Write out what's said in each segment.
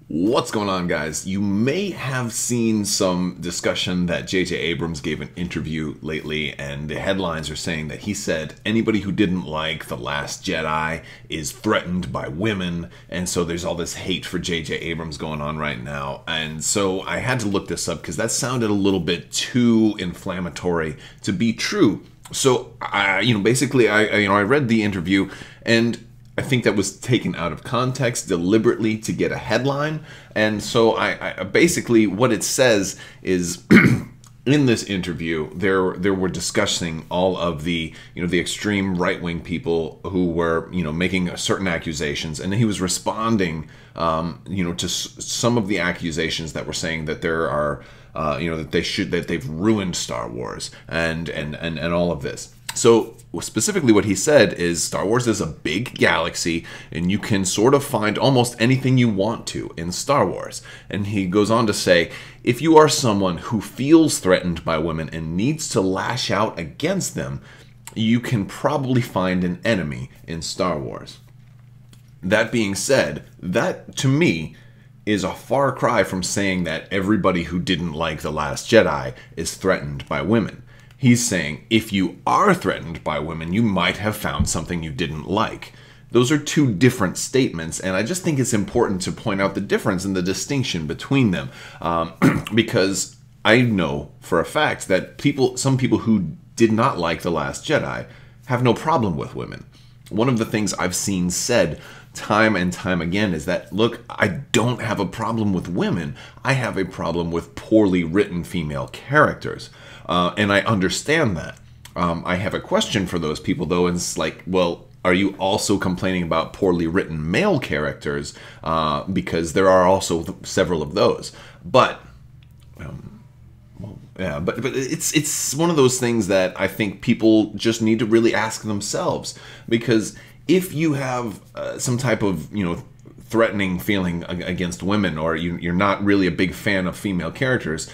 What's going on, guys? You may have seen some discussion that J.J. Abrams gave an interview lately, and the headlines are saying that he said anybody who didn't like The Last Jedi is threatened by women, and so there's all this hate for J.J. Abrams going on right now. And so I had to look this up because that sounded a little bit too inflammatory to be true. So I read the interview, and I think that was taken out of context deliberately to get a headline. And so I basically what it says is in this interview there were discussing all of the the extreme right-wing people who were making certain accusations, and he was responding to some of the accusations that were saying that there are that they've ruined Star Wars and all of this. So specifically what he said is Star Wars is a big galaxy, and you can sort of find almost anything you want to in Star Wars. And he goes on to say, if you are someone who feels threatened by women and needs to lash out against them, you can probably find an enemy in Star Wars. That being said, that to me is a far cry from saying that everybody who didn't like The Last Jedi is threatened by women. He's saying, if you are threatened by women, you might have found something you didn't like. Those are two different statements, and I just think it's important to point out the difference and the distinction between them. Because I know for a fact that some people who did not like The Last Jedi have no problem with women. One of the things I've seen said time and time again is that, look, I don't have a problem with women. I have a problem with poorly written female characters. And I understand that. I have a question for those people, though, and it's like, well, are you also complaining about poorly written male characters? Because there are also several of those. But but it's one of those things that I think people just need to really ask themselves, because if you have some type of threatening feeling against women, or you're not really a big fan of female characters,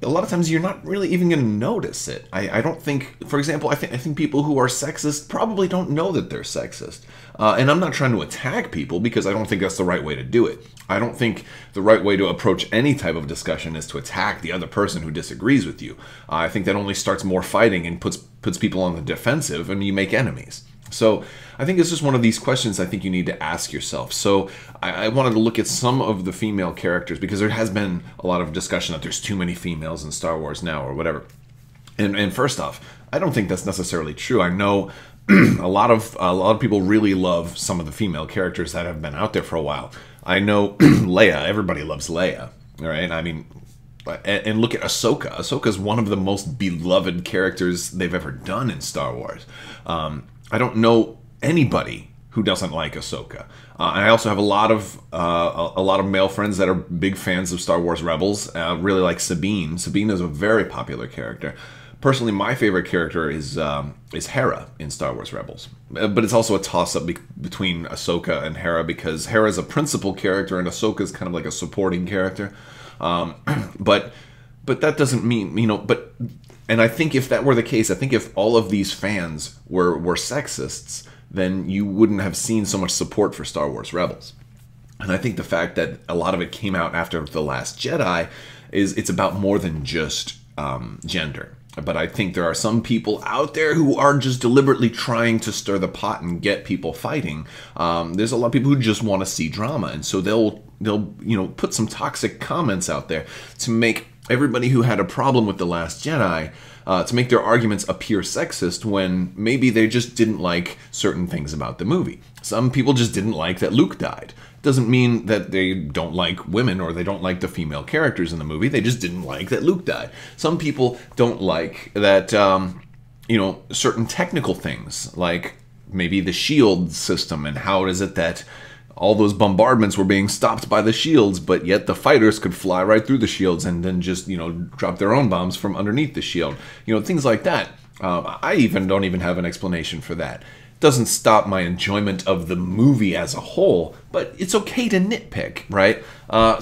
a lot of times you're not really even going to notice it. I don't think, for example, I think people who are sexist probably don't know that they're sexist. And I'm not trying to attack people, because I don't think that's the right way to do it. I don't think the right way to approach any type of discussion is to attack the other person who disagrees with you. I think that only starts more fighting and puts people on the defensive, and you make enemies. So I think it's just one of these questions I think you need to ask yourself. So I wanted to look at some of the female characters, because there has been a lot of discussion that there's too many females in Star Wars now, or whatever. And first off, I don't think that's necessarily true. I know a lot of people really love some of the female characters that have been out there for a while. I know Leia. Everybody loves Leia, all right? I mean, and look at Ahsoka. Ahsoka is one of the most beloved characters they've ever done in Star Wars. I don't know anybody who doesn't like Ahsoka. I also have a lot of male friends that are big fans of Star Wars Rebels. Really like Sabine. Sabine is a very popular character. Personally, my favorite character is Hera in Star Wars Rebels. But it's also a toss-up between Ahsoka and Hera, because Hera is a principal character and Ahsoka is kind of like a supporting character. But that doesn't mean, and I think if that were the case, I think if all of these fans were sexists, then you wouldn't have seen so much support for Star Wars Rebels. And I think the fact that a lot of it came out after The Last Jedi it's about more than just gender. But I think there are some people out there who are just deliberately trying to stir the pot and get people fighting. There's a lot of people who just want to see drama, and so they'll put some toxic comments out there to make everybody who had a problem with The Last Jedi, to make their arguments appear sexist, when maybe they just didn't like certain things about the movie. Some people just didn't like that Luke died. Doesn't mean that they don't like women or they don't like the female characters in the movie. They just didn't like that Luke died. Some people don't like that, certain technical things, like maybe the shield system, and how is it that all those bombardments were being stopped by the shields, but yet the fighters could fly right through the shields and then just, drop their own bombs from underneath the shield. Things like that. I don't even have an explanation for that. Doesn't stop my enjoyment of the movie as a whole, but it's okay to nitpick, right?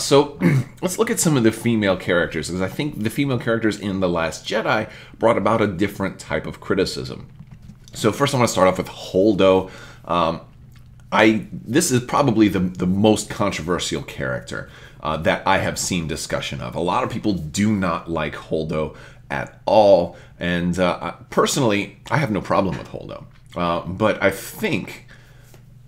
So let's look at some of the female characters, because I think the female characters in The Last Jedi brought about a different type of criticism. So first I want to start off with Holdo. this is probably the most controversial character that I have seen discussion of. A lot of people do not like Holdo at all, and personally, I have no problem with Holdo. But I think,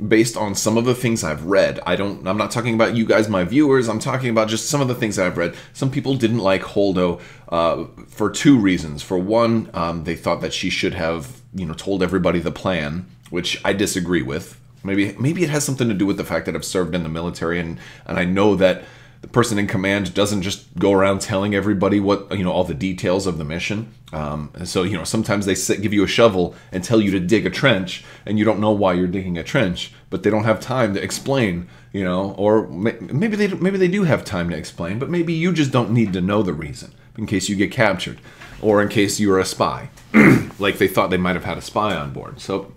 based on some of the things I've read, I'm not talking about you guys, my viewers, I'm talking about just some of the things I've read. Some people didn't like Holdo for two reasons. For one, they thought that she should have, told everybody the plan, which I disagree with. Maybe it has something to do with the fact that I've served in the military, and I know that the person in command doesn't just go around telling everybody what, all the details of the mission. So, sometimes they give you a shovel and tell you to dig a trench, and you don't know why you're digging a trench, but they don't have time to explain, or maybe they do have time to explain, but maybe you just don't need to know the reason in case you get captured, or in case you're a spy, like they thought they might have had a spy on board. So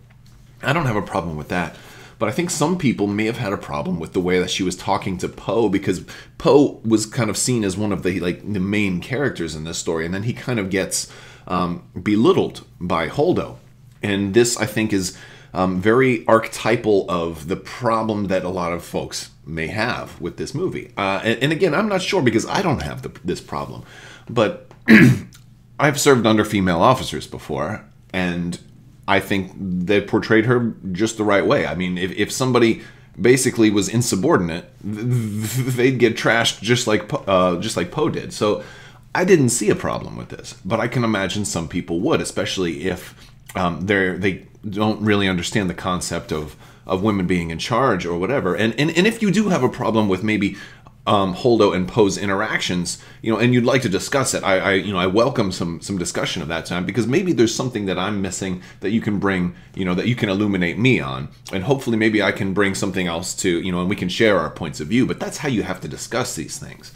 I don't have a problem with that. But I think some people may have had a problem with the way that she was talking to Poe, because Poe was kind of seen as one of the main characters in this story, and then he kind of gets belittled by Holdo. And this, I think, is very archetypal of the problem that a lot of folks may have with this movie. And again, I'm not sure, because I don't have this problem. But I've served under female officers before, and I think they portrayed her just the right way. I mean, if somebody basically was insubordinate, they'd get trashed just like Poe did. So I didn't see a problem with this, but I can imagine some people would, especially if they don't really understand the concept of women being in charge or whatever. And if you do have a problem with maybe Holdo and Poe's interactions, and you'd like to discuss it, I welcome some discussion of that time, because maybe there's something that I'm missing that you can bring, that you can illuminate me on, and hopefully maybe I can bring something else to, and we can share our points of view. But that's how you have to discuss these things.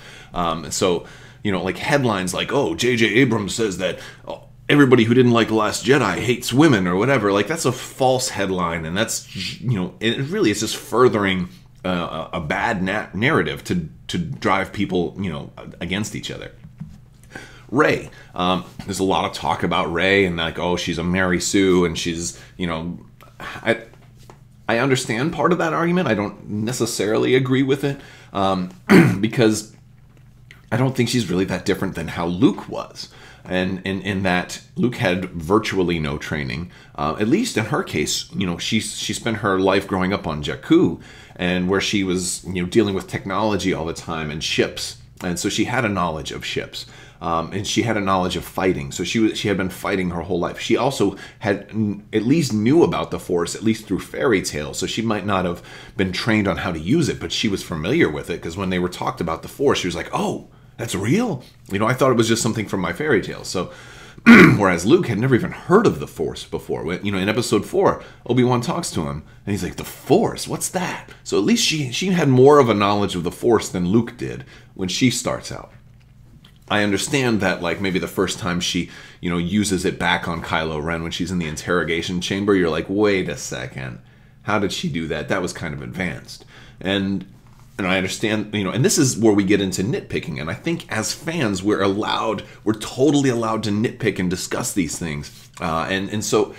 So, like headlines like, oh, J.J. Abrams says that everybody who didn't like The Last Jedi hates women or whatever. Like, that's a false headline, and that's, it's just furthering a bad narrative to drive people, against each other. Rey, there's a lot of talk about Rey, and like, oh, she's a Mary Sue, and she's, I understand part of that argument. I don't necessarily agree with it, because I don't think she's really that different than how Luke was. And in that Luke had virtually no training. At least in her case, she spent her life growing up on Jakku, and where she was, dealing with technology all the time and ships, and so she had a knowledge of ships, and she had a knowledge of fighting. So she had been fighting her whole life. She also had at least knew about the Force, at least through fairy tales. So she might not have been trained on how to use it, but she was familiar with it, because when they were talked about the Force, she was like, oh, that's real? I thought it was just something from my fairy tales. So, whereas Luke had never even heard of the Force before. In episode 4, Obi-Wan talks to him, and he's like, the Force? What's that? So at least she had more of a knowledge of the Force than Luke did when she starts out. I understand that, like, maybe the first time she, uses it back on Kylo Ren when she's in the interrogation chamber, you're like, wait a second. How did she do that? That was kind of advanced. And I understand, and this is where we get into nitpicking. And I think as fans, we're totally allowed to nitpick and discuss these things. So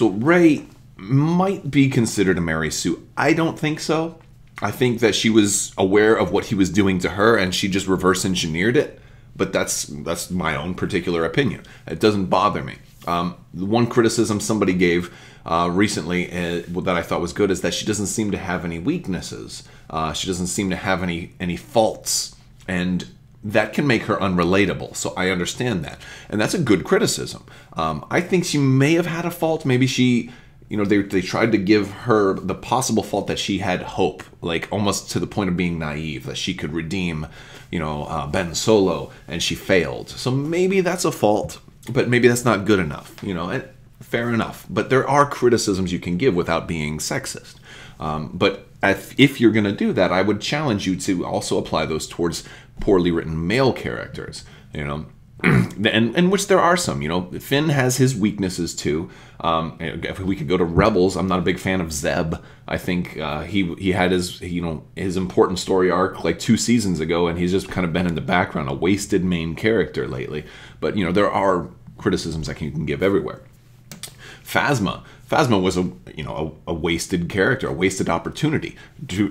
Rey might be considered a Mary Sue. I don't think so. I think that she was aware of what he was doing to her, and she just reverse engineered it. But that's my own particular opinion. It doesn't bother me. One criticism somebody gave recently that I thought was good is that she doesn't seem to have any weaknesses. She doesn't seem to have any faults, and that can make her unrelatable. So I understand that, and that's a good criticism. I think she may have had a fault. Maybe she, they tried to give her the possible fault that she had hope, like almost to the point of being naive, that she could redeem, Ben Solo, and she failed. So maybe that's a fault, but maybe that's not good enough. Fair enough. But there are criticisms you can give without being sexist. But if you're going to do that, I would challenge you to also apply those towards poorly written male characters, and which there are some. Finn has his weaknesses too. If we could go to Rebels, I'm not a big fan of Zeb. I think he had his important story arc like 2 seasons ago, and he's just kind of been in the background, a wasted main character lately. But there are criticisms that you can give everywhere. Phasma Phasma was a wasted character, a wasted opportunity.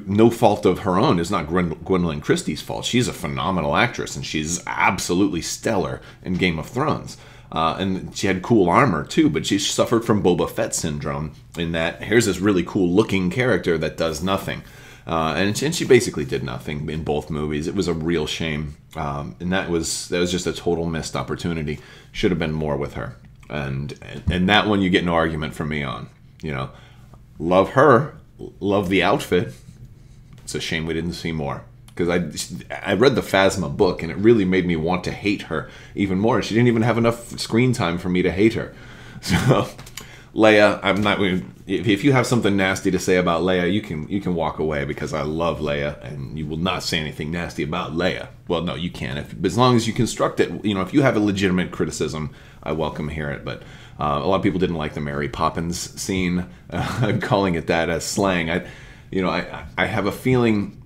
No fault of her own. It's not Gwendolyn Christie's fault. She's a phenomenal actress, and she's absolutely stellar in Game of Thrones. And she had cool armor too, but she suffered from Boba Fett syndrome in that here's this really cool looking character that does nothing. And she basically did nothing in both movies. It was a real shame. And that was just a total missed opportunity. Should have been more with her. And that one you get no argument from me on. Love her, love the outfit. It's a shame we didn't see more. Because I read the Phasma book, and it really made me want to hate her even more. She didn't even have enough screen time for me to hate her. So, Leia, I'm not. If you have something nasty to say about Leia, you can walk away, because I love Leia, and you will not say anything nasty about Leia. Well, no, you can, as long as you construct it. If you have a legitimate criticism, I welcome hear it. But a lot of people didn't like the Mary Poppins scene. I'm calling it that as slang. I have a feeling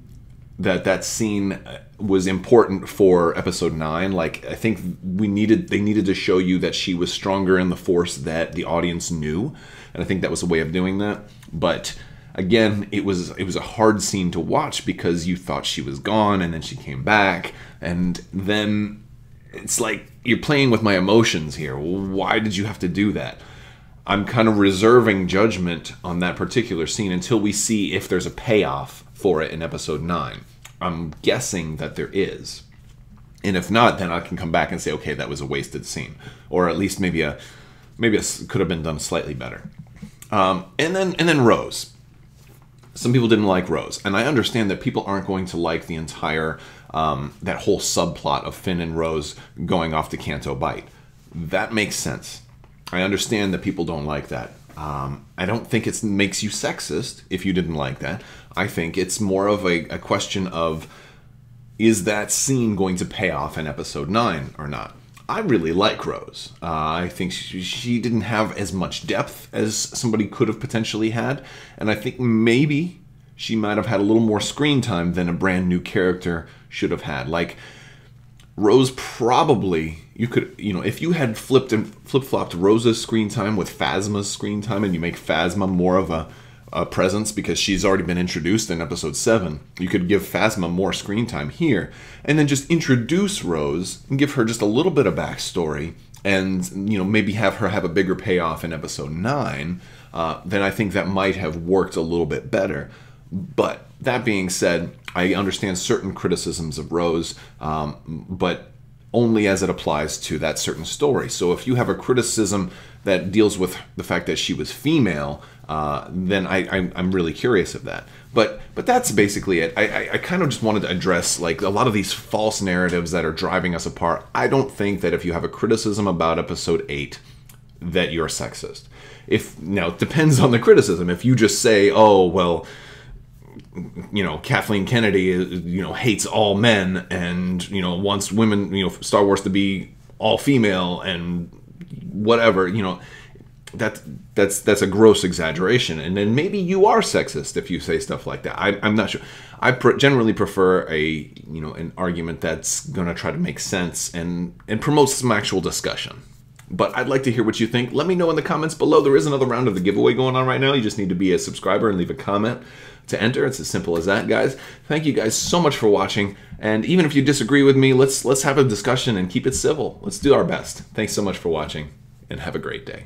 that scene was important for episode 9. Like, I think they needed to show you that she was stronger in the Force that the audience knew, and I think that was a way of doing that. But again, it was a hard scene to watch, because you thought she was gone, and then she came back, and then it's like you're playing with my emotions here. Why did you have to do that? I'm kind of reserving judgment on that particular scene until we see if there's a payoff for it in episode 9. I'm guessing that there is. And if not, then I can come back and say, okay, that was a wasted scene. Or at least maybe it could have been done slightly better. And then Rose. Some people didn't like Rose. And I understand that people aren't going to like the entire, that whole subplot of Finn and Rose going off to Canto Bight. That makes sense. I understand that people don't like that. I don't think it makes you sexist if you didn't like that. I think it's more of a question of, is that scene going to pay off in episode 9 or not? I really like Rose. I think she didn't have as much depth as somebody could have potentially had. And I think maybe she might have had a little more screen time than a brand new character should have had. Like, Rose probably, you could, if you had flip-flopped Rose's screen time with Phasma's screen time, and you make Phasma more of a presence because she's already been introduced in episode 7, you could give Phasma more screen time here, and then just introduce Rose and give her just a little bit of backstory, and maybe have her have a bigger payoff in episode 9. Then I think that might have worked a little bit better. But that being said, I understand certain criticisms of Rose, but only as it applies to that certain story. So if you have a criticism that deals with the fact that she was female, then I'm really curious of that. But that's basically it. I kind of just wanted to address, like, a lot of these false narratives that are driving us apart. I don't think that if you have a criticism about episode 8, that you're sexist. Now, it depends on the criticism. If you just say, oh, well, Kathleen Kennedy, hates all men and, wants women, Star Wars to be all female and whatever, that's a gross exaggeration. And then maybe you are sexist if you say stuff like that. I'm not sure. I generally prefer an argument that's going to try to make sense and promote some actual discussion. But I'd like to hear what you think. Let me know in the comments below. There is another round of the giveaway going on right now. You just need to be a subscriber and leave a comment to enter. It's as simple as that, guys. Thank you guys so much for watching. And even if you disagree with me, let's have a discussion and keep it civil. Let's do our best. Thanks so much for watching, and have a great day.